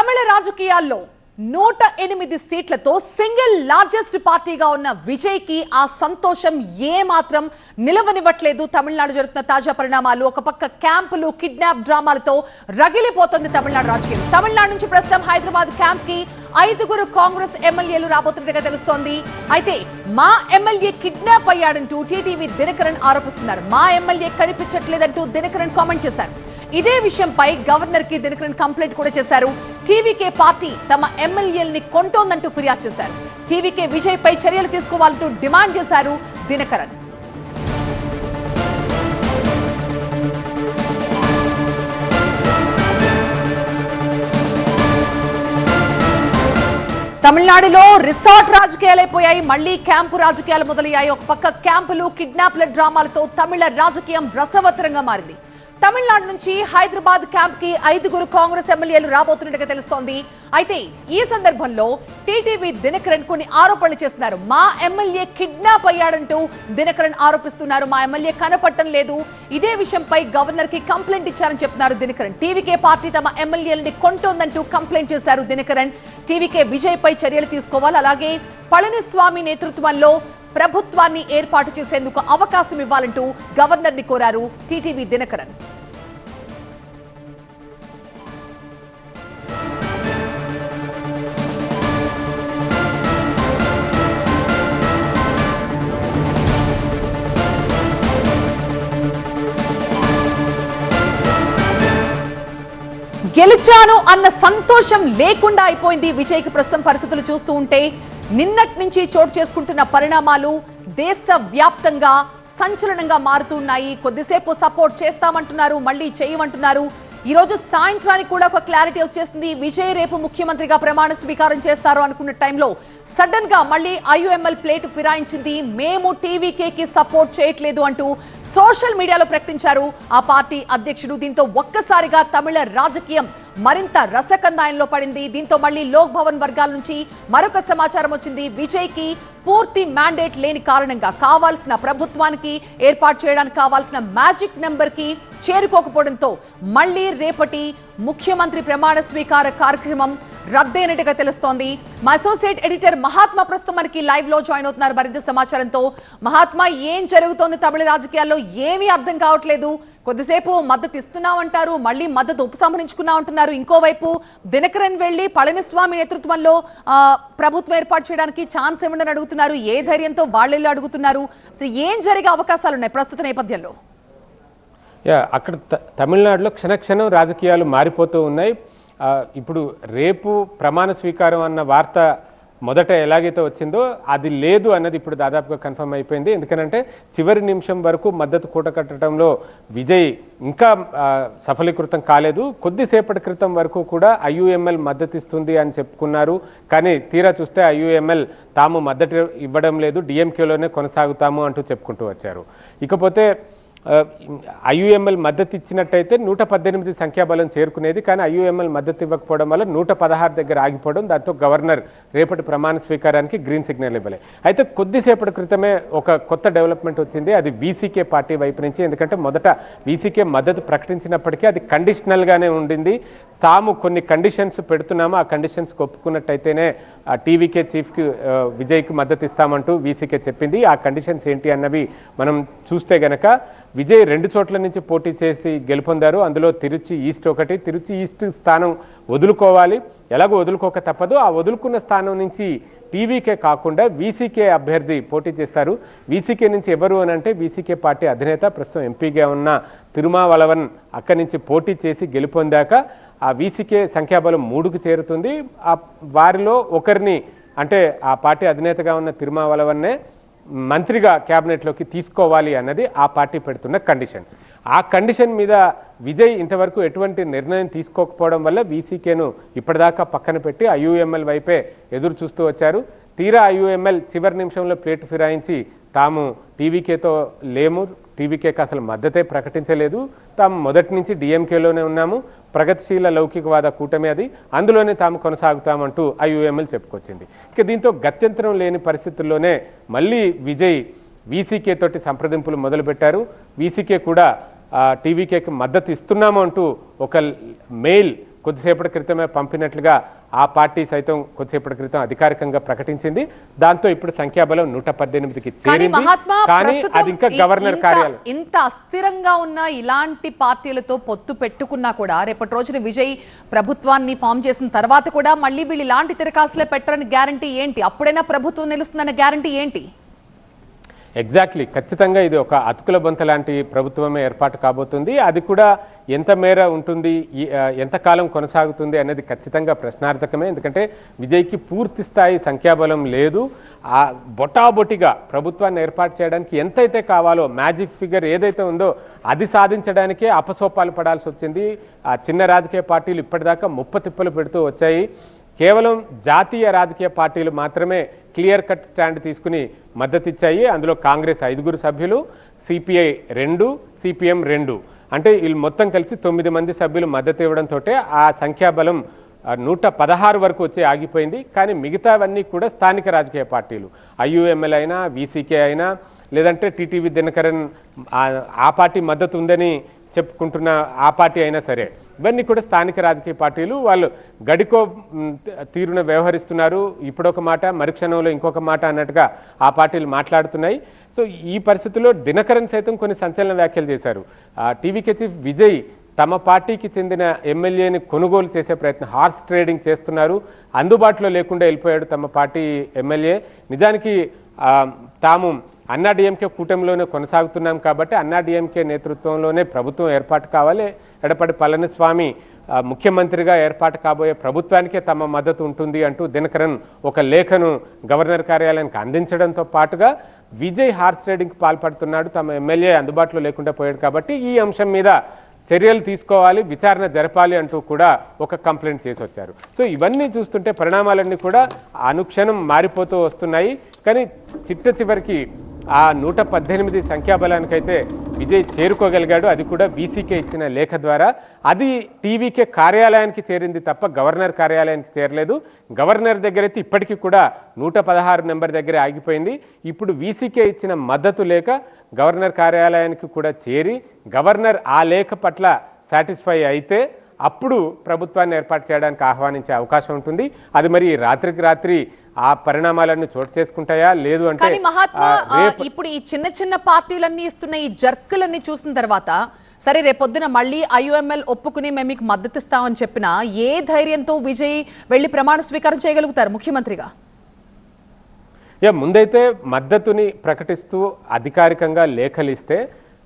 తమిళ రాజకీయాల్లో 108 సీట్లతో single largest పార్టీగా ఉన్న విజయ్ కి ఆ సంతోషం ఏమాత్రం నిలవనివ్వట్లేదు. తమిళనాడు జరుగుతున్న తాజా పరిణామాలు, ఒక పక్క క్యాంపులు, కిడ్నాప్ డ్రామాలతో రగిలిపోతుంది తమిళనాడు రాజకీయం. తమిళనాడు నుంచి ప్రస్తుతం హైదరాబాద్ క్యాంప్ కి 5 కాంగ్రెస్ ఎమ్మెల్యేలు రాబోతున్నట్టుగా తెలుస్తోంది. అయితే మా ఎమ్మెల్యే కిడ్నాప్ అయ్యాడంటూ టీటీవీ దినకరన్ ఆరోపిస్తున్నారు. మా ఎమ్మెల్యే కనిపించట్లేదంటూ దినకరన్ కామెంట్ చేశారు. ఇదే విషయంపై గవర్నర్ కి దినకరన్ కంప్లైంట్ కూడా చేశారు. టీవీకే పార్టీ తమ ఎమ్మెల్యేల్ని కొంటోందంటూ ఫిర్యాదు చేశారు. టీవీకే విజయ్ పై చర్యలు తీసుకోవాలంటూ డిమాండ్ చేశారు దినకరన్. తమిళనాడులో రిసార్ట్ రాజకీయాలైపోయాయి, మళ్లీ క్యాంపు రాజకీయాలు మొదలయ్యాయి. ఒక పక్క క్యాంపులు, కిడ్నాప్ల డ్రామాలతో తమిళ రాజకీయం రసవత్తరంగా మారింది. తమిళనాడు నుంచి హైదరాబాద్ క్యాంప్ కి 5 కాంగ్రెస్ ఎమ్మెల్యేలు రాబోతున్నట్టుగా తెలుస్తోంది. అయితే ఈ సందర్భంలో టీటీవీ దినకరన్ కొన్ని ఆరోపణలు చేస్తున్నారు. మా ఎమ్మెల్యే కిడ్నాప్ అయ్యాడంటూ దినకరన్ ఆరోపిస్తున్నారు. మా ఎమ్మెల్యే కనపడటం లేదు. ఇదే విషయంపై గవర్నర్ కి కంప్లైంట్ ఇచ్చారని చెప్తున్నారు దినకరన్. టీవీకే పార్టీ తమ ఎమ్మెల్యేలని కొంటోందంటూ కంప్లైంట్ చేశారు దినకరన్. టీవీకే విజయ్ పై చర్యలు తీసుకోవాలి, అలాగే పళనిస్వామి నేతృత్వంలో ప్రభుత్వాన్ని ఏర్పాటు చేసేందుకు అవకాశం ఇవ్వాలంటూ గవర్నర్ ని కోరారు టీటీవీ దినకరన్. గెలిచాను అన్న సంతోషం లేకుండా అయిపోయింది విజయ్కి ప్రస్తుతం పరిస్థితులు చూస్తూ ఉంటే. నిన్నటి నుంచి చోటు చేసుకుంటున్న పరిణామాలు దేశవ్యాప్తంగా సంచలనంగా మారుతున్నాయి. కొద్దిసేపు సపోర్ట్ చేస్తామంటున్నారు, మళ్ళీ చేయమంటున్నారు. ఈ రోజు సాయంత్రానికి కూడా ఒక క్లారిటీ వచ్చేసింది. విజయ్ రేపు ముఖ్యమంత్రిగా ప్రమాణ స్వీకారం చేస్తారు అనుకున్న టైంలో సడన్ గా మళ్ళీ ఐయుఎంఎల్ ప్లేట్ ఫిరాయించింది. మేము టీవీకేకి సపోర్ట్ చేయట్లేదు అంటూ సోషల్ మీడియాలో ప్రకటించారు ఆ పార్టీ అధ్యక్షుడు. దీంతో ఒక్కసారిగా తమిళ రాజకీయం మరింత రసకందాయంలో పడింది. దీంతో మళ్ళీ లోక్ భవన్ వర్గాల నుంచి మరొక సమాచారం వచ్చింది. విజయ్ కి పూర్తి మ్యాండేట్ లేని కారణంగా కావాల్సిన ప్రభుత్వానికి ఏర్పాటు చేయడానికి కావాల్సిన మ్యాజిక్ నెంబర్ కి చేరుకోకపోవడంతో మళ్ళీ రేపటి ముఖ్యమంత్రి ప్రమాణ స్వీకార కార్యక్రమం రద్దయినట్టుగా తెలుస్తోంది. మా అసోసియేట్ ఎడిటర్ మహాత్మా ప్రస్తుతం మనకి లైవ్ లో జాయిన్ అవుతున్నారు మరింత సమాచారంతో. మహాత్మా, ఏం జరుగుతోంది తమిళ రాజకీయాల్లో? ఏమీ అర్థం కావట్లేదు. కొద్దిసేపు మద్దతు ఇస్తున్నామంటారు, మళ్ళీ మద్దతు ఉపసంహరించుకున్నామంటున్నారు. ఇంకోవైపు దినకరన్ వెళ్లి పళనిస్వామి నేతృత్వంలో ప్రభుత్వం ఏర్పాటు చేయడానికి ఛాన్స్ ఇవ్వండి అడుగుతున్నారు. ఏ ధైర్యంతో వాళ్ళెళ్ళి అడుగుతున్నారు? అసలు ఏం జరిగే అవకాశాలు ఉన్నాయి ప్రస్తుత నేపథ్యంలో? అక్కడ తమిళనాడులో క్షణక్షణం రాజకీయాలు మారిపోతూ ఉన్నాయి. ఇప్పుడు రేపు ప్రమాణ స్వీకారం అన్న వార్త మొదట ఎలాగైతే వచ్చిందో అది లేదు అన్నది ఇప్పుడు దాదాపుగా కన్ఫర్మ్ అయిపోయింది. ఎందుకనంటే చివరి నిమిషం వరకు మద్దతు కూటకట్టడంలో విజయ్ ఇంకా సఫలీకృతం కాలేదు. కొద్దిసేపటి క్రితం వరకు కూడా ఐయుఎంఎల్ మద్దతు ఇస్తుంది అని చెప్పుకున్నారు. కానీ తీరా చూస్తే ఐయుఎంఎల్ తాము మద్దతు ఇవ్వడం లేదు, డిఎంకేలోనే కొనసాగుతాము అంటూ చెప్పుకుంటూ వచ్చారు. ఇకపోతే ఐయుఎంఎల్ మద్దతు ఇచ్చినట్టయితే 118 సంఖ్యాబలం చేరుకునేది. కానీ ఐయుఎంఎల్ మద్దతు ఇవ్వకపోవడం వల్ల 116 దగ్గర ఆగిపోవడం, దాంతో గవర్నర్ రేపటి ప్రమాణ స్వీకారానికి గ్రీన్ సిగ్నల్ ఇవ్వలే. అయితే కొద్దిసేపటి క్రితమే ఒక కొత్త డెవలప్మెంట్ వచ్చింది. అది వీసీకే పార్టీ వైపు నుంచి. ఎందుకంటే మొదట వీసీకే మద్దతు ప్రకటించినప్పటికీ అది కండిషనల్గానే ఉండింది. తాము కొన్ని కండిషన్స్ పెడుతున్నాము, ఆ కండిషన్స్కి ఒప్పుకున్నట్టయితేనే టీవీకే చీఫ్కి విజయ్కి మద్దతు ఇస్తామంటూ వీసీకే చెప్పింది. ఆ కండిషన్స్ ఏంటి అన్నవి మనం చూస్తే గనక విజయ్ 2 చోట్ల నుంచి పోటీ చేసి గెలుపొందారు. అందులో తిరుచి ఈస్ట్ ఒకటి. తిరుచి ఈస్ట్ స్థానం వదులుకోవాలి, ఎలాగో వదులుకోక తప్పదు. ఆ వదులుకున్న స్థానం నుంచి టీవీకే కాకుండా వీసీకే అభ్యర్థి పోటీ చేస్తారు. వీసీకే నుంచి ఎవరు అని అంటే వీసీకే పార్టీ అధినేత ప్రస్తుతం ఎంపీగా ఉన్న తిరుమావలవన్ అక్కడి నుంచి పోటీ చేసి గెలుపొందాక ఆ వీసీకే సంఖ్యాబలం 3కు చేరుతుంది. వారిలో ఒకరిని అంటే ఆ పార్టీ అధినేతగా ఉన్న తిరుమావలవన్నే మంత్రిగా క్యాబినెట్లోకి తీసుకోవాలి అన్నది ఆ పార్టీ పెడుతున్న కండిషన్. ఆ కండిషన్ మీద విజయ్ ఇంతవరకు ఎటువంటి నిర్ణయం తీసుకోకపోవడం వల్ల వీసీకేను ఇప్పటిదాకా పక్కన పెట్టి ఐయుఎంఎల్ వైపే ఎదురు చూస్తూ వచ్చారు. తీరా ఐయుఎంఎల్ చివరి నిమిషంలో ప్లేట్ ఫిరాయించి తాము టీవీకేతో లేము, టీవీకేకి అసలు మద్దతే ప్రకటించలేదు, తాము మొదటి నుంచి డిఎంకేలోనే ఉన్నాము, ప్రగతిశీల లౌకికవాద కూటమి అది, అందులోనే తాము కొనసాగుతామంటూ ఐయుఎంఎల్ చెప్పుకొచ్చింది. ఇక దీంతో గత్యంతరం లేని పరిస్థితుల్లోనే మళ్ళీ విజయ్ వీసీకే తోటి సంప్రదింపులు మొదలుపెట్టారు. వీసీకే కూడా టీవీకేకి మద్దతు ఇస్తున్నాము అంటూ ఒక మెయిల్ కొద్దిసేపటి క్రితమే పంపినట్లుగా ఆ పార్టీ సైతం కొద్దిసేపటి క్రితం అధికారికంగా ప్రకటించింది. దాంతో ఇప్పుడు సంఖ్యాబలం 118కి చేరింది. కానీ అది ఇంకా గవర్నర్ కార్యాలయం. ఇంత అస్థిరంగా ఉన్న ఇలాంటి పార్టీలతో పొత్తు పెట్టుకున్నా కూడా రేపటి రోజున విజయ్ ప్రభుత్వాన్ని ఫామ్ చేసిన తర్వాత కూడా మళ్ళీ వీళ్ళు ఇలాంటి తిరకాసులే పెట్టరని గ్యారంటీ ఏంటి? అప్పుడైనా ప్రభుత్వం నిలుస్తుందన్న గ్యారంటీ ఏంటి? ఎగ్జాక్ట్లీ, ఖచ్చితంగా ఇది ఒక అతుకుల బొంత లాంటి ప్రభుత్వమే ఏర్పాటు కాబోతుంది. అది కూడా ఎంత మేర ఉంటుంది, ఎంతకాలం కొనసాగుతుంది అనేది ఖచ్చితంగా ప్రశ్నార్థకమే. ఎందుకంటే విజయ్కి పూర్తి స్థాయి సంఖ్యాబలం లేదు. ఆ బొటాబొటిగా ప్రభుత్వాన్ని ఏర్పాటు చేయడానికి ఎంతైతే కావాలో మ్యాజిక్ ఫిగర్ ఏదైతే ఉందో అది సాధించడానికే అపసోపాలు పడాల్సి వచ్చింది. ఆ చిన్న రాజకీయ పార్టీలు ఇప్పటిదాకా ముప్పతిప్పలు పెడుతూ వచ్చాయి. కేవలం జాతీయ రాజకీయ పార్టీలు మాత్రమే క్లియర్ కట్ స్టాండ్ తీసుకుని మద్దతిచ్చాయి. అందులో కాంగ్రెస్ 5 సభ్యులు, సిపిఐ 2, సిపిఎం 2, అంటే వీళ్ళు మొత్తం కలిసి 9 మంది సభ్యులు మద్దతు ఇవ్వడంతో ఆ సంఖ్యాబలం 116 వరకు వచ్చి ఆగిపోయింది. కానీ మిగతావన్నీ కూడా స్థానిక రాజకీయ పార్టీలు, ఐయుఎంఎల్ అయినా, వీసీకే అయినా, లేదంటే టీటీవీ దినకరన్ ఆ పార్టీ మద్దతు ఉందని చెప్పుకుంటున్న ఆ పార్టీ అయినా సరే, ఇవన్నీ కూడా స్థానిక రాజకీయ పార్టీలు. వాళ్ళు గడికో తీరున వ్యవహరిస్తున్నారు. ఇప్పుడొక మాట, మరుక్షణంలో ఇంకొక మాట అన్నట్టుగా ఆ పార్టీలు మాట్లాడుతున్నాయి. సో ఈ పరిస్థితుల్లో దినకరన్ సైతం కొన్ని సంచలన వ్యాఖ్యలు చేశారు. టీవీకే చీఫ్ విజయ్ తమ పార్టీకి చెందిన ఎమ్మెల్యేని కొనుగోలు చేసే ప్రయత్నం, హార్స్ ట్రేడింగ్ చేస్తున్నారు, అందుబాటులో లేకుండా వెళ్ళిపోయాడు తమ పార్టీ ఎమ్మెల్యే. నిజానికి తాము అన్నాడీఎంకే కూటమిలోనే కొనసాగుతున్నాం కాబట్టి అన్నాడీఎంకే నేతృత్వంలోనే ప్రభుత్వం ఏర్పాటు కావాలి, ఎడపడి పళనిస్వామి ముఖ్యమంత్రిగా ఏర్పాటు కాబోయే ప్రభుత్వానికే తమ మద్దతు ఉంటుంది అంటూ దినకరన్ ఒక లేఖను గవర్నర్ కార్యాలయానికి అందించడంతో పాటుగా విజయ్ హార్స్ ట్రేడింగ్కి పాల్పడుతున్నాడు, తమ ఎమ్మెల్యే అందుబాటులో లేకుండా పోయాడు కాబట్టి ఈ అంశం మీద చర్యలు తీసుకోవాలి, విచారణ జరపాలి అంటూ కూడా ఒక కంప్లైంట్ చేసి వచ్చారు. సో ఇవన్నీ చూస్తుంటే పరిణామాలన్నీ కూడా అనుక్షణం మారిపోతూ వస్తున్నాయి. కానీ చిట్ట చివరికి ఆ 118 సంఖ్యాబలానికైతే విజయ్ చేరుకోగలిగాడు. అది కూడా వీసీకే ఇచ్చిన లేఖ ద్వారా. అది టీవీకే కార్యాలయానికి చేరింది తప్ప గవర్నర్ కార్యాలయానికి చేరలేదు. గవర్నర్ దగ్గర అయితే ఇప్పటికీ కూడా 116 నెంబర్ దగ్గర ఆగిపోయింది. ఇప్పుడు వీసీకే ఇచ్చిన మద్దతు లేఖ గవర్నర్ కార్యాలయానికి కూడా చేరి గవర్నర్ ఆ లేఖ పట్ల సాటిస్ఫై అయితే అప్పుడు ప్రభుత్వాన్ని ఏర్పాటు చేయడానికి ఆహ్వానించే అవకాశం ఉంటుంది. అది మరి రాత్రికి రాత్రి ఆ పరిణామాలన్నీ చోటు చేసుకుంటాయా లేదు అంటే ఇప్పుడు ఈ చిన్న చిన్న పార్టీలన్నీ ఇస్తున్న ఈ జర్కులన్నీ చూసిన తర్వాత సరే రేపొద్దున మళ్ళీ ఐయుఎంఎల్ ఒప్పుకుని మేము మీకు మద్దతు ఇస్తామని చెప్పినా ఏ ధైర్యంతో విజయ్ వెళ్లి ప్రమాణ స్వీకారం చేయగలుగుతారు ముఖ్యమంత్రిగా? ముందైతే మద్దతుని ప్రకటిస్తూ అధికారికంగా లేఖలు ఇస్తే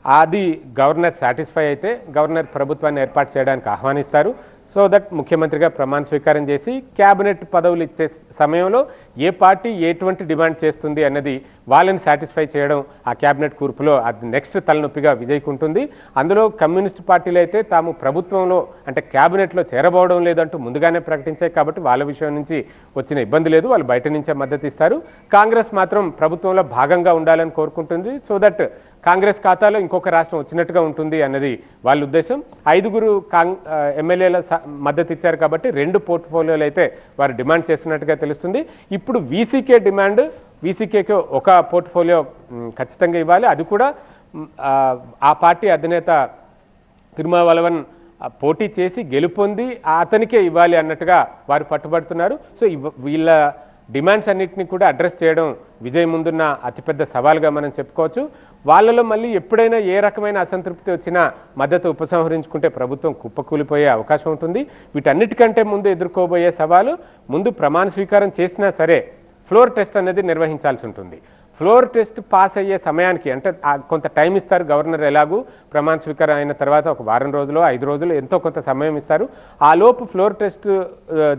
అది గవర్నర్ సాటిస్ఫై అయితే గవర్నర్ ప్రభుత్వాన్ని ఏర్పాటు చేయడానికి ఆహ్వానిస్తారు. సో దట్ ముఖ్యమంత్రిగా ప్రమాణ స్వీకారం చేసి క్యాబినెట్ పదవులు ఇచ్చే సమయంలో ఏ పార్టీ ఎటువంటి డిమాండ్ చేస్తుంది అన్నది వాళ్ళని సాటిస్ఫై చేయడం ఆ క్యాబినెట్ కూర్పులో అది నెక్స్ట్ తలనొప్పిగా విజయ్కి ఉంటుంది. అందులో కమ్యూనిస్ట్ పార్టీలు అయితే తాము ప్రభుత్వంలో అంటే క్యాబినెట్లో చేరబోవడం లేదంటూ ముందుగానే ప్రకటించాయి కాబట్టి వాళ్ళ విషయం నుంచి వచ్చిన ఇబ్బంది లేదు, వాళ్ళు బయట నుంచే మద్దతు ఇస్తారు. కాంగ్రెస్ మాత్రం ప్రభుత్వంలో భాగంగా ఉండాలని కోరుకుంటుంది. సో దట్ కాంగ్రెస్ ఖాతాలో ఇంకొక రాష్ట్రం వచ్చినట్టుగా ఉంటుంది అన్నది వాళ్ళ ఉద్దేశం. 5 ఎమ్మెల్యేల మద్దతు ఇచ్చారు కాబట్టి 2 పోర్ట్ఫోలియోలు అయితే వారు డిమాండ్ చేస్తున్నట్టుగా తెలుస్తుంది. ఇప్పుడు వీసీకే డిమాండ్, వీసీకేకి ఒక పోర్ట్ఫోలియో ఖచ్చితంగా ఇవ్వాలి, అది కూడా ఆ పార్టీ అధినేత తిరుమావలవన్ పోటీ చేసి గెలుపొంది అతనికే ఇవ్వాలి అన్నట్టుగా వారు పట్టుబడుతున్నారు. సో వీళ్ళ డిమాండ్స్ అన్నింటినీ కూడా అడ్రస్ చేయడం విజయ్ ముందున్న అతిపెద్ద సవాల్గా మనం చెప్పుకోవచ్చు. వాళ్ళలో మళ్ళీ ఎప్పుడైనా ఏ రకమైన అసంతృప్తి వచ్చినా మద్దతు ఉపసంహరించుకుంటే ప్రభుత్వం కుప్పకూలిపోయే అవకాశం ఉంటుంది. వీటన్నిటికంటే ముందు ఎదుర్కోబోయే సవాలు, ముందు ప్రమాణ స్వీకారం చేసినా సరే ఫ్లోర్ టెస్ట్ అనేది నిర్వహించాల్సి ఉంటుంది. ఫ్లోర్ టెస్ట్ పాస్ అయ్యే సమయానికి అంటే కొంత టైం ఇస్తారు గవర్నర్, ఎలాగూ ప్రమాణ స్వీకారం అయిన తర్వాత ఒక వారం రోజులు 5 రోజులు ఎంతో కొంత సమయం ఇస్తారు. ఆ లోపు ఫ్లోర్ టెస్ట్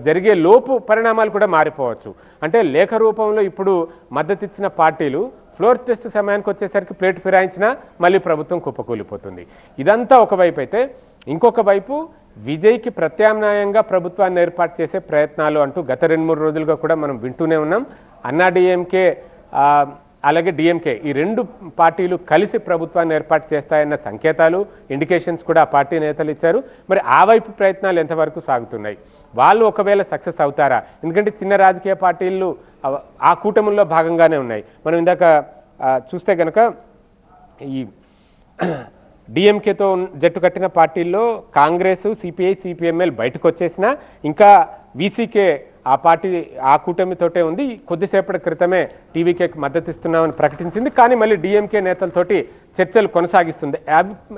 జరిగే లోపు పరిణామాలు కూడా మారిపోవచ్చు. అంటే లేఖ రూపంలో ఇప్పుడు మద్దతు ఇచ్చిన పార్టీలు ఫ్లోర్ టెస్ట్ సమయానికి వచ్చేసరికి ప్లేట్ ఫిరాయించినా మళ్ళీ ప్రభుత్వం కుప్పకూలిపోతుంది. ఇదంతా ఒకవైపు అయితే, ఇంకొక వైపు విజయ్కి ప్రత్యామ్నాయంగా ప్రభుత్వాన్ని ఏర్పాటు చేసే ప్రయత్నాలు అంటూ గత 2-3 రోజులుగా కూడా మనం వింటూనే ఉన్నాం. అన్నాడీఎంకే అలాగే డిఎంకే ఈ 2 పార్టీలు కలిసి ప్రభుత్వాన్ని ఏర్పాటు చేస్తాయన్న సంకేతాలు, ఇండికేషన్స్ కూడా ఆ పార్టీ నేతలు ఇచ్చారు. మరి ఆ వైపు ప్రయత్నాలు ఎంతవరకు సాగుతున్నాయి, వాళ్ళు ఒకవేళ సక్సెస్ అవుతారా? ఎందుకంటే చిన్న రాజకీయ పార్టీలు ఆ కూటమిలో భాగంగానే ఉన్నాయి. మనం ఇందాక చూస్తే కనుక ఈ డిఎంకేతో జట్టు కట్టిన పార్టీల్లో కాంగ్రెస్, సిపిఐ, సిపిఎంఎల్ బయటకు వచ్చేసినా ఇంకా వీసీకే ఆ పార్టీ ఆ కూటమితోటే ఉంది. కొద్దిసేపటి క్రితమే టీవీకేకి మద్దతు ఇస్తున్నామని ప్రకటించింది. కానీ మళ్ళీ డిఎంకే నేతలతోటి చర్చలు కొనసాగిస్తుంది.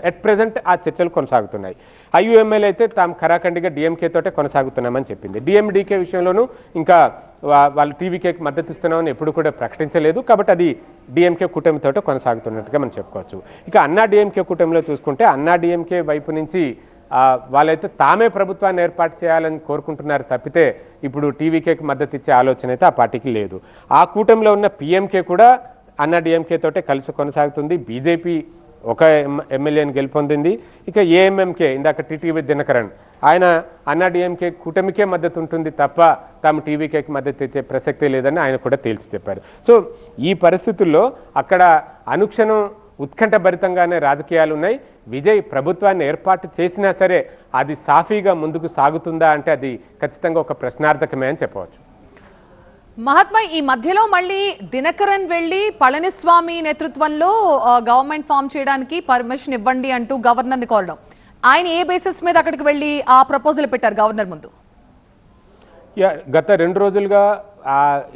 ఎట్ ప్రెజెంట్ ఆ చర్చలు కొనసాగుతున్నాయి. ఐయుఎంఎల్ అయితే తాము ఖరాఖండిగా డిఎంకే తోటే కొనసాగుతున్నామని చెప్పింది. డిఎండికే విషయంలోనూ ఇంకా వాళ్ళు టీవీకేకి మద్దతు ఇస్తున్నామని ఎప్పుడు కూడా ప్రకటించలేదు. కాబట్టి అది డిఎంకే కూటమితోటే కొనసాగుతున్నట్టుగా మనం చెప్పుకోవచ్చు. ఇక అన్నా డిఎంకే కూటమిలో చూసుకుంటే అన్నా డిఎంకే వైపు నుంచి వాళ్ళైతే తామే ప్రభుత్వాన్ని ఏర్పాటు చేయాలని కోరుకుంటున్నారు తప్పితే ఇప్పుడు టీవీకేకి మద్దతు ఇచ్చే ఆలోచన అయితే ఆ పార్టీకి లేదు. ఆ కూటమిలో ఉన్న పిఎంకే కూడా అన్నా డిఎంకే తోటే కలిసి కొనసాగుతుంది. బీజేపీ ఒక ఎమ్మెల్యేని గెలుపొందింది. ఇక ఏఎంఎంకే ఇందాక టీటీవీ దినకరన్ ఆయన అన్నా డిఎంకే కూటమికే మద్దతు ఉంటుంది తప్ప తాము టీవీకేకి మద్దతు ఇచ్చే ప్రసక్తే లేదని ఆయన కూడా తేల్చి చెప్పారు. సో ఈ పరిస్థితుల్లో అక్కడ అనుక్షణం ఉత్కంఠభరితంగానే రాజకీయాలు ఉన్నాయి. విజయ్ ప్రభుత్వాన్ని ఏర్పాటు చేసినా సరే అది సాఫీగా ముందుకు సాగుతుందా అంటే అది ఖచ్చితంగా ఒక ప్రశ్నార్థకమే అని చెప్పవచ్చు. మహాత్మా, ఈ మధ్యలో మళ్ళీ దినకరన్ వెళ్ళి పళనిస్వామి నేతృత్వంలో గవర్నమెంట్ ఫామ్ చేయడానికి పర్మిషన్ ఇవ్వండి అంటూ గవర్నర్ని కోరడం, ఆయన ఏ బేసిస్ మీద అక్కడికి వెళ్ళి ఆ ప్రపోజల్ పెట్టారు గవర్నర్ ముందు? గత 2 రోజులుగా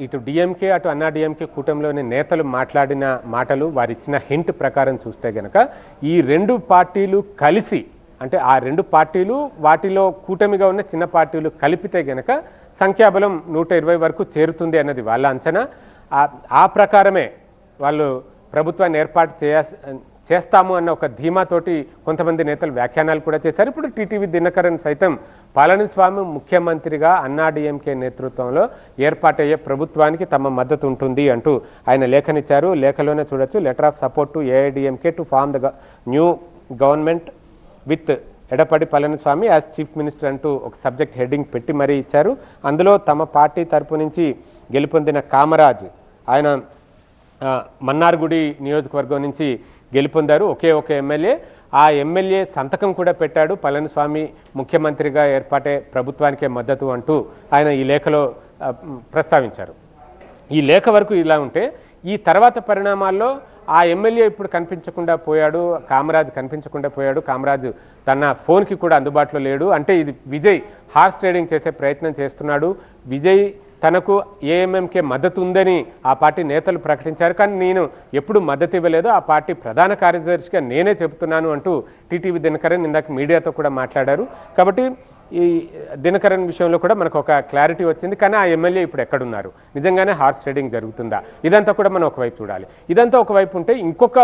ఇటు డిఎంకే అటు అన్నా డిఎంకే కూటమిలోని నేతలు మాట్లాడిన మాటలు, వారిచ్చిన హింట్ ప్రకారం చూస్తే గనక ఈ 2 పార్టీలు కలిసి అంటే ఆ 2 పార్టీలు వాటిలో కూటమిగా ఉన్న చిన్న పార్టీలు కలిపితే గనక సంఖ్యాబలం 120 వరకు చేరుతుంది అన్నది వాళ్ళ అంచనా. ఆ ప్రకారమే వాళ్ళు ప్రభుత్వాన్ని ఏర్పాటు చేస్తాము అన్న ఒక ధీమాతోటి కొంతమంది నేతలు వ్యాఖ్యానాలు కూడా చేశారు. ఇప్పుడు టీటీవీ దినకరన్ సైతం పళనిస్వామి ముఖ్యమంత్రిగా అన్నా డిఎంకే నేతృత్వంలో ఏర్పాటయ్యే ప్రభుత్వానికి తమ మద్దతు ఉంటుంది అంటూ ఆయన లేఖనిచ్చారు. లేఖలోనే చూడొచ్చు, letter of support to AIADMK to form the new government with Edappadi Palaniswami as chief minister అంటూ ఒక సబ్జెక్ట్ హెడ్డింగ్ పెట్టి మరీ ఇచ్చారు. అందులో తమ పార్టీ తరపు నుంచి గెలుపొందిన కామరాజ్ ఆయన మన్నార్గుడి నియోజకవర్గం నుంచి గెలుపొందారు, ఒకే ఒక ఎమ్మెల్యే. ఆ ఎమ్మెల్యే సంతకం కూడా పెట్టాడు, పళనిస్వామి ముఖ్యమంత్రిగా ఏర్పాటే ప్రభుత్వానికే మద్దతు అంటూ ఆయన ఈ లేఖలో ప్రస్తావించారు. ఈ లేఖ వరకు ఇలా ఉంటే ఈ తర్వాత పరిణామాల్లో ఆ ఎమ్మెల్యే ఇప్పుడు కనిపించకుండా పోయాడు, కామరాజ్ కనిపించకుండా పోయాడు. కామరాజ్ తన ఫోన్కి కూడా అందుబాటులో లేడు. అంటే ఇది విజయ్ హార్స్ ట్రేడింగ్ చేసే ప్రయత్నం చేస్తున్నాడు. విజయ్ తనకు ఏఎంఎంకే మద్దతు ఉందని ఆ పార్టీ నేతలు ప్రకటించారు, కానీ నేను ఎప్పుడు మద్దతు ఇవ్వలేదు, ఆ పార్టీ ప్రధాన కార్యదర్శిగా నేనే చెబుతున్నాను అంటూ టీటీవీ దినకరన్ ఇందాక మీడియాతో కూడా మాట్లాడారు. కాబట్టి ఈ దినకరన్ విషయంలో కూడా మనకు ఒక క్లారిటీ వచ్చింది. కానీ ఆ ఎమ్మెల్యే ఇప్పుడు ఎక్కడున్నారు, నిజంగానే హార్స్ ట్రేడింగ్ జరుగుతుందా, ఇదంతా కూడా మనం ఒకవైపు చూడాలి. ఇదంతా ఒకవైపు ఉంటే ఇంకొక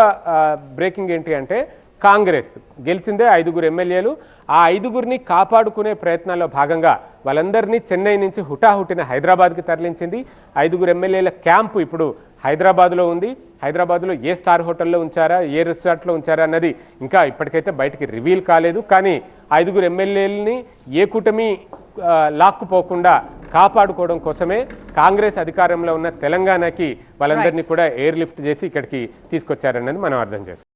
బ్రేకింగ్ ఏంటి అంటే కాంగ్రెస్ గెలిచిందే 5 ఎమ్మెల్యేలు. ఆ 5గురిని కాపాడుకునే ప్రయత్నాల్లో భాగంగా వాళ్ళందరినీ చెన్నై నుంచి హుటాహుటిన హైదరాబాద్కి తరలించింది. 5 ఎమ్మెల్యేల క్యాంపు ఇప్పుడు హైదరాబాద్లో ఉంది. హైదరాబాద్లో ఏ స్టార్ హోటల్లో ఉంచారా, ఏ రిసార్ట్లో ఉంచారా అన్నది ఇంకా ఇప్పటికైతే బయటికి రివీల్ కాలేదు. కానీ 5 ఎమ్మెల్యేలని ఏ కూటమి లాక్కుపోకుండా కాపాడుకోవడం కోసమే కాంగ్రెస్ అధికారంలో ఉన్న తెలంగాణకి వాళ్ళందరినీ కూడా ఎయిర్ లిఫ్ట్ చేసి ఇక్కడికి తీసుకొచ్చారన్నది మనం అర్థం చేసుకోవాలి.